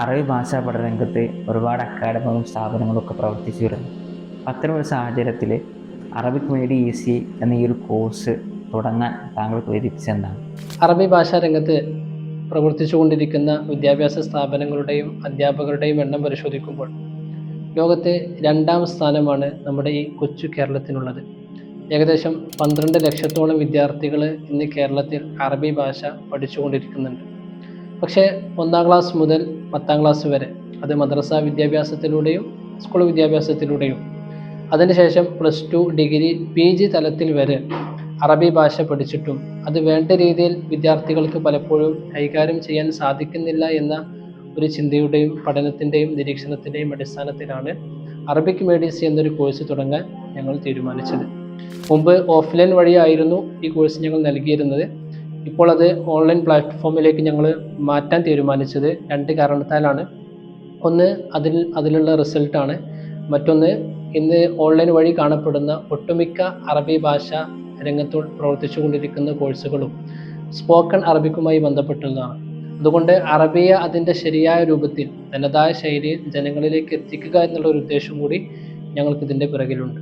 അറബി ഭാഷാ പഠന രംഗത്ത് ഒരുപാട് അക്കാഡമികളും സ്ഥാപനങ്ങളും ഒക്കെ പ്രവർത്തിച്ചു വരുന്നു. അത്തരമൊരു സാഹചര്യത്തിൽ അറബിക് മീഡിയം ഈസി എന്ന ഈ ഒരു കോഴ്സ് തുടങ്ങാൻ താങ്കൾ പ്രേരിപ്പിച്ചെന്താണ്? അറബി ഭാഷാ രംഗത്ത് പ്രവർത്തിച്ചുകൊണ്ടിരിക്കുന്ന വിദ്യാഭ്യാസ സ്ഥാപനങ്ങളുടെയും അധ്യാപകരുടെയും എണ്ണം പരിശോധിക്കുമ്പോൾ ലോകത്തെ 2ാം സ്ഥാനമാണ് നമ്മുടെ ഈ കൊച്ചു കേരളത്തിനുള്ളത്. ഏകദേശം 12 ലക്ഷത്തോളം വിദ്യാർത്ഥികൾ ഇന്ന് കേരളത്തിൽ അറബി ഭാഷ പഠിച്ചുകൊണ്ടിരിക്കുന്നുണ്ട്. പക്ഷേ 1ാം ക്ലാസ് മുതൽ 10ാം ക്ലാസ് വരെ, അത് മദ്രസ വിദ്യാഭ്യാസത്തിലൂടെയും സ്കൂൾ വിദ്യാഭ്യാസത്തിലൂടെയും അതിനുശേഷം +2, ഡിഗ്രി, PG തലത്തിൽ വരെ അറബി ഭാഷ പഠിച്ചിട്ടും അത് വേണ്ട രീതിയിൽ വിദ്യാർത്ഥികൾക്ക് പലപ്പോഴും കൈകാര്യം ചെയ്യാൻ സാധിക്കുന്നില്ല എന്ന ഒരു ചിന്തയുടെയും പഠനത്തിൻ്റെയും നിരീക്ഷണത്തിൻ്റെയും അടിസ്ഥാനത്തിലാണ് അറബിക് മീഡിയം എന്നൊരു കോഴ്സ് തുടങ്ങാൻ ഞങ്ങൾ തീരുമാനിച്ചത്. മുമ്പ് ഓഫ്ലൈൻ വഴിയായിരുന്നു ഈ കോഴ്സ് ഞങ്ങൾ നൽകിയിരുന്നത്. ഇപ്പോൾ അത് ഓൺലൈൻ പ്ലാറ്റ്ഫോമിലേക്ക് ഞങ്ങൾ മാറ്റാൻ തീരുമാനിച്ചത് 2 കാരണത്താലാണ്. ഒന്ന് അതിലുള്ള റിസൾട്ടാണ്. മറ്റൊന്ന്, ഇന്ന് ഓൺലൈൻ വഴി കാണപ്പെടുന്ന ഒട്ടുമിക്ക അറബി ഭാഷ രംഗത്ത് പ്രവർത്തിച്ചു കൊണ്ടിരിക്കുന്ന കോഴ്സുകളും സ്പോക്കൺ അറബിക്കുമായി ബന്ധപ്പെട്ടുള്ളതാണ്. അതുകൊണ്ട് അറബിയെ അതിൻ്റെ ശരിയായ രൂപത്തിൽ തനതായ ശൈലിയിൽ ജനങ്ങളിലേക്ക് എത്തിക്കുക എന്നുള്ള ഒരു ഉദ്ദേശം കൂടി ഞങ്ങൾക്ക് ഇതിൻ്റെ പിറകിലുണ്ട്.